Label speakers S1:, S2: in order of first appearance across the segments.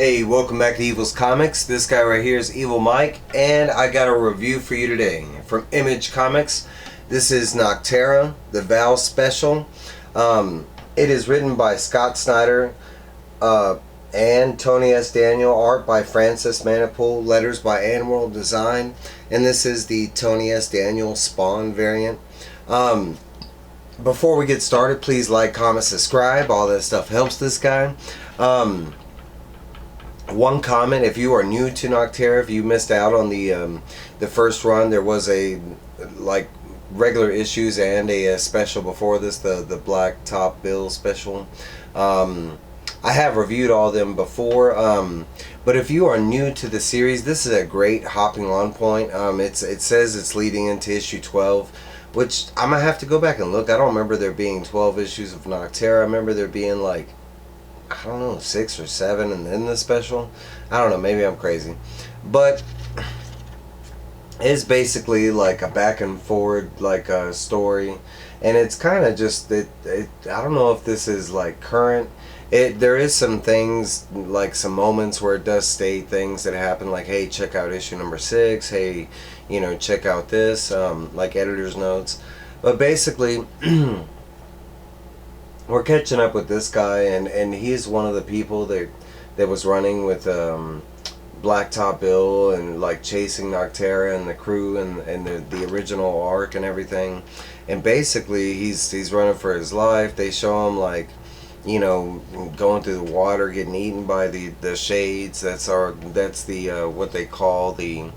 S1: Hey, welcome back to Evil's Comics. This guy right here is Evil Mike, and I got a review for you today from Image Comics. This is Nocterra, the Val special. It is written by Scott Snyder and Tony S. Daniel, art by Francis Manapul, letters by AndWorld design, and this is the Tony S. Daniel Spawn variant. Before we get started, please like, comment, subscribe. All that stuff helps this guy. One comment: if you are new to Nocterra, if you missed out on the first run, there was a regular issues and a special before this, the Black Top Bill special. I have reviewed all of them before, but if you are new to the series, this is a great hopping on point. It says it's leading into issue 12, which I'm gonna have to go back and look. I don't remember there being 12 issues of Nocterra. I remember there being like, I don't know, 6 or 7 and then the special. I don't know, maybe I'm crazy. But it's basically like a back and forward like a story, and it's kind of just I don't know if this is like current. There is some things, like some moments where it does state things that happen, like, hey, check out issue number 6, hey, check out this, like editor's notes. But basically we're catching up with this guy, and he's one of the people that was running with Black Top Bill and like chasing Nocterra and the crew and the original arc and everything. And basically he's running for his life. They show him like, going through the water, getting eaten by the shades. That's the what they call the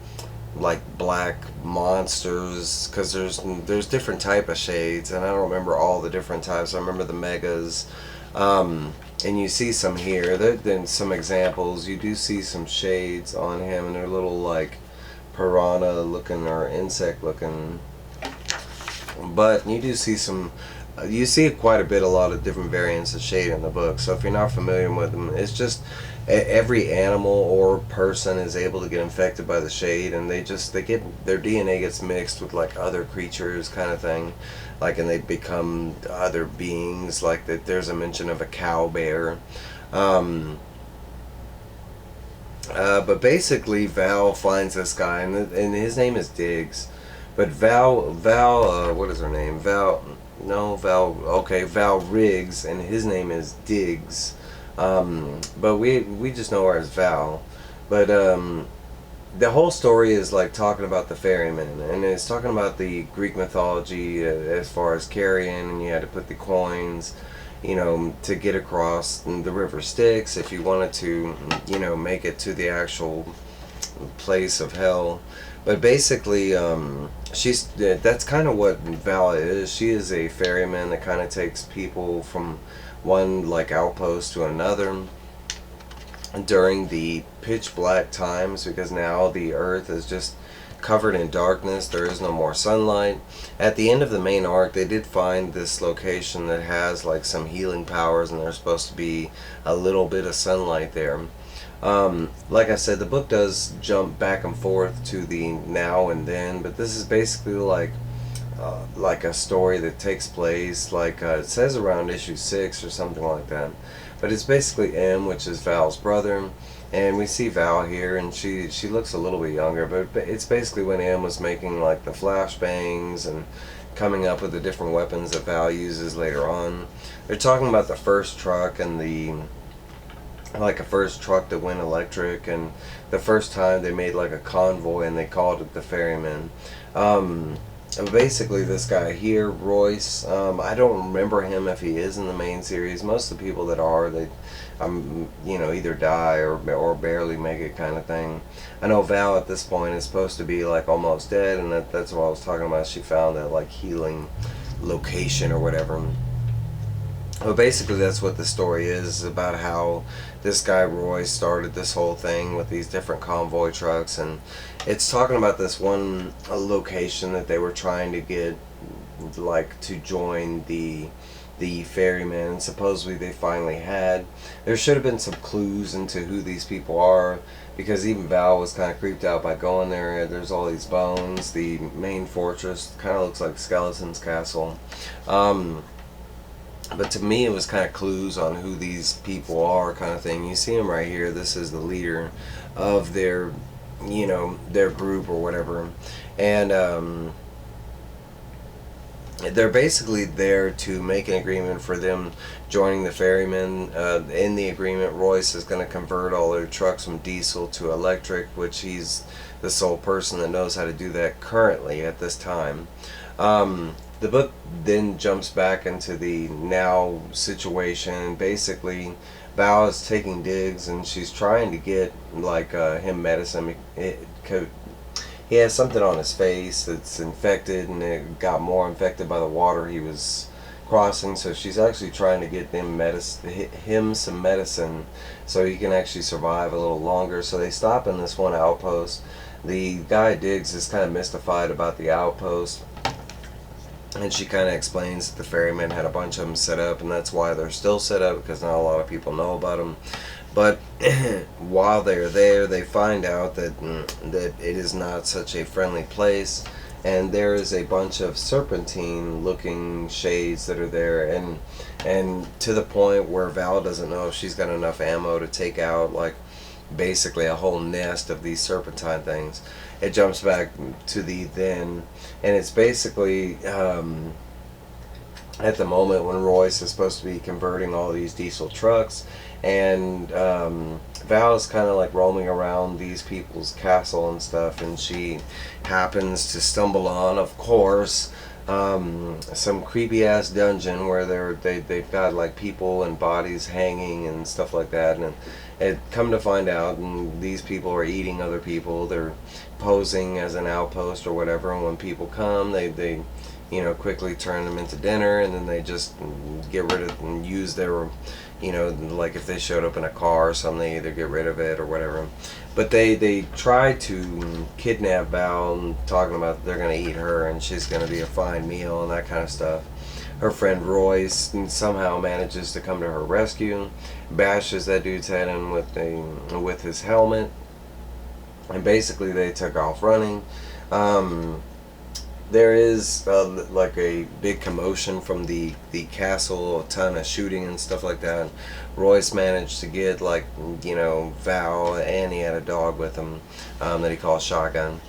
S1: like black monsters, because there's different type of shades, and I don't remember all the different types. I remember the megas, and you see some here. Then some examples. You do see some shades on him, and they're little like piranha looking or insect looking. But you do see some. You see quite a lot of different variants of shade in the book. So if you're not familiar with them, it's just every animal or person is able to get infected by the shade, and their DNA gets mixed with like other creatures, kind of thing, like, and they become other beings. Like that, there's a mention of a cow bear. But basically, Val finds this guy, and his name is Diggs. But Val, what is her name? Val Riggs, and his name is Diggs. But we just know her as Val. But the whole story is like talking about the ferryman, and it's talking about the Greek mythology as far as carrying, and you had to put the coins, to get across the river Styx if you wanted to, make it to the actual place of hell. But basically, that's kind of what Val is. She is a ferryman that kind of takes people from one like outpost to another during the pitch black times, because now the earth is just covered in darkness. There is no more sunlight. At the end of the main arc, they did find this location that has like some healing powers, and there's supposed to be a little bit of sunlight there. Like I said, the book does jump back and forth to the now and then, but this is basically like a story that takes place, like it says around issue 6 or something like that. But it's basically M, which is Val's brother, and we see Val here, and she looks a little bit younger, but it's basically when M was making like the flashbangs and coming up with the different weapons that Val uses later on. They're talking about the first truck and a first truck that went electric, and the first time they made like a convoy and they called it the Ferryman. And basically this guy here, Royce, I don't remember him if he is in the main series. Most of the people that are, they either die or barely make it, kind of thing. I know Val at this point is supposed to be like almost dead, and that's what I was talking about. She found that like healing location or whatever. But basically that's what the story is about, how this guy Roy started this whole thing with these different convoy trucks, and it's talking about this one location that they were trying to get like to join the ferryman, and supposedly they finally had. There should have been some clues into who these people are, because even Val was kind of creeped out by going there. There's all these bones. The main fortress kind of looks like Skeleton's castle. But to me, it was kind of clues on who these people are, kind of thing. You see him right here. This is the leader of their, their group or whatever, and they're basically there to make an agreement for them joining the ferrymen. In the agreement, Royce is going to convert all their trucks from diesel to electric, which he's the sole person that knows how to do that currently at this time. The book then jumps back into the now situation. Basically, Val is taking Diggs, and she's trying to get him medicine. He has something on his face that's infected, and it got more infected by the water he was crossing. So she's actually trying to get him some medicine so he can actually survive a little longer. So they stop in this one outpost. The guy Diggs is kind of mystified about the outpost, and she kind of explains that the ferryman had a bunch of them set up, and that's why they're still set up, because not a lot of people know about them. But while they're there, they find out that it is not such a friendly place, and there is a bunch of serpentine-looking shades that are there, and to the point where Val doesn't know if she's got enough ammo to take out basically a whole nest of these serpentine things. It jumps back to the then, and it's basically at the moment when Royce is supposed to be converting all these diesel trucks, and Val is kind of roaming around these people's castle and stuff, and she happens to stumble on, of course, some creepy ass dungeon where they've got people and bodies hanging and stuff like that, and it come to find out, and these people are eating other people. They're posing as an outpost or whatever, and when people come, they quickly turn them into dinner, and then they just get rid of and use their, if they showed up in a car or something, they either get rid of it or whatever. But they try to kidnap Val, and talking about they're going to eat her and she's going to be a fine meal and that kind of stuff. Her friend Royce somehow manages to come to her rescue, bashes that dude's head in with his helmet, and basically they took off running. There is a big commotion from the castle, a ton of shooting and stuff like that. Royce managed to get Val, and he had a dog with him that he calls Shotgun.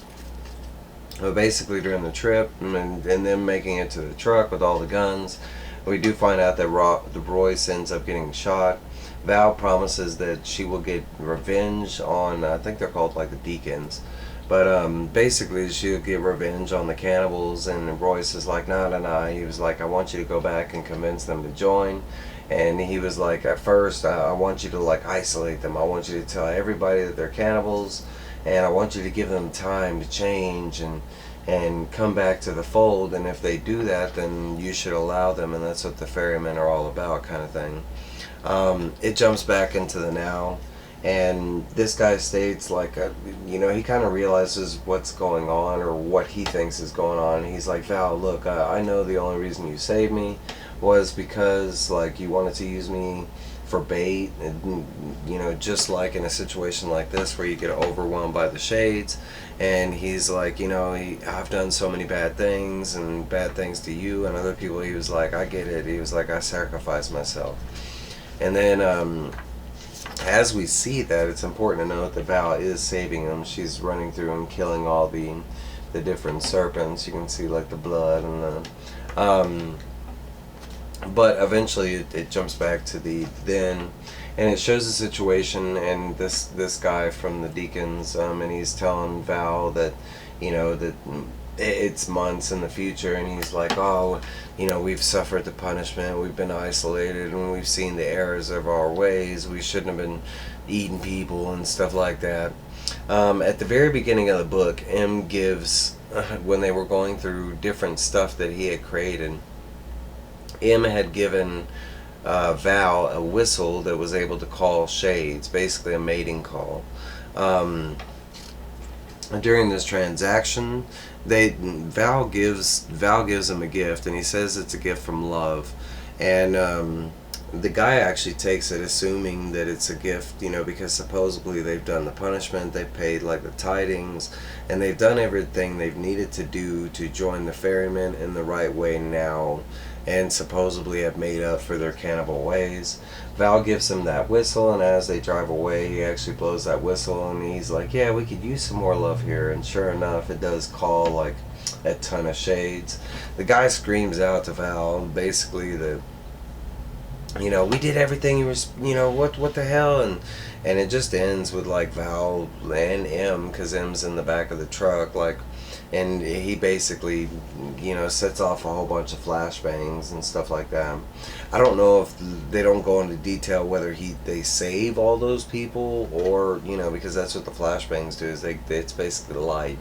S1: But basically during the trip and them making it to the truck with all the guns, we do find out that Royce ends up getting shot. Val promises that she will get revenge on, I think they're called the Deacons. But basically she'll get revenge on the cannibals, and Royce is like, no. He was like, I want you to go back and convince them to join. And he was like, at first, I want you to isolate them. I want you to tell everybody that they're cannibals, and I want you to give them time to change and come back to the fold. And if they do that, then you should allow them, and that's what the ferrymen are all about, kind of thing. It jumps back into the now. And this guy states he kind of realizes what's going on, or what he thinks is going on. He's like, Val, look, I know the only reason you saved me was because you wanted to use me for bait, and just in a situation like this where you get overwhelmed by the shades. And he's like, I've done so many bad things, and bad things to you and other people. He was like, I get it. He was like, I sacrificed myself. And then as we see that, it's important to note that Val is saving him. She's running through and killing all the different serpents. You can see the blood and the but eventually it jumps back to the then, and it shows the situation, and this guy from the Deacons, and he's telling Val that that it's months in the future, and he's like, oh, we've suffered the punishment, we've been isolated, and we've seen the errors of our ways, we shouldn't have been eating people and stuff like that. At the very beginning of the book, M gives, when they were going through different stuff that he had created, M had given Val a whistle that was able to call shades, basically a mating call. During this transaction, Val gives him a gift, and he says it's a gift from love, and the guy actually takes it, assuming that it's a gift, because supposedly they've done the punishment, they've paid the tidings, and they've done everything they've needed to do to join the ferrymen in the right way now. and supposedly have made up for their cannibal ways. Val gives him that whistle, and as they drive away, he actually blows that whistle, and he's like, yeah, we could use some more love here. And sure enough, it does call like a ton of shades. The guy screams out to Val, basically, we did everything you was, what the hell? And it just ends with like Val and M, because M's in the back of the truck, like, and he basically, sets off a whole bunch of flashbangs and stuff like that. I don't know if they don't go into detail whether they save all those people, or because that's what the flashbangs do, is it's basically light.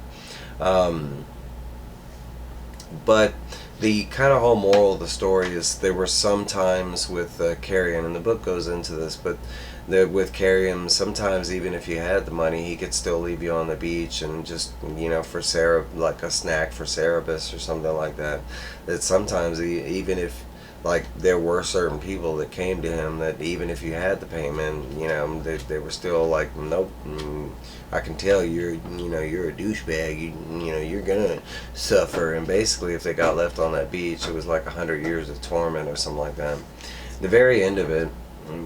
S1: But the kind of whole moral of the story is there were some times with Carrion, and the book goes into this, but with Carrion, sometimes even if you had the money, he could still leave you on the beach and just, for like a snack for Cerebus or something like that. That sometimes, even if, like, there were certain people that came to him that even if you had the payment, they were still like, nope, I can tell you're a douchebag, you're gonna suffer. And basically, if they got left on that beach, it was like 100 years of torment or something like that. The very end of it,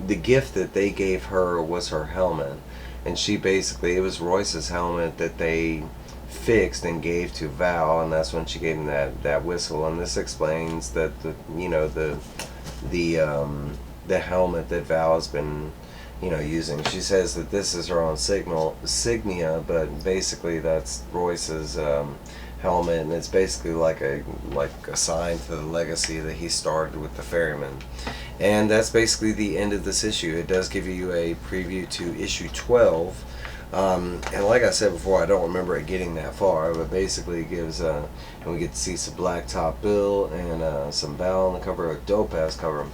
S1: the gift that they gave her was her helmet, and she basically, it was Royce's helmet that they fixed and gave to Val, and that's when she gave him that whistle. And this explains that the helmet that Val has been using. She says that this is her own insignia, but basically that's Royce's helmet, and it's basically like a sign to the legacy that he started with the ferryman. And that's basically the end of this issue. It does give you a preview to issue 12. And like I said before, I don't remember it getting that far, but basically it gives, and we get to see some Blacktop Bill and some Val on the cover, a dope ass cover.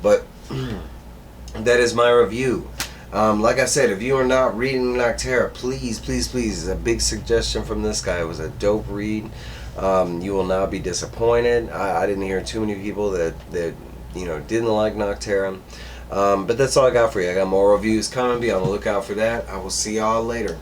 S1: But that is my review. Like I said, if you are not reading Nocterra, please, please, please, a big suggestion from this guy. It was a dope read. You will not be disappointed. I didn't hear too many people that didn't like Nocterra. But that's all I got for you. I got more reviews coming. Be on the lookout for that. I will see y'all later.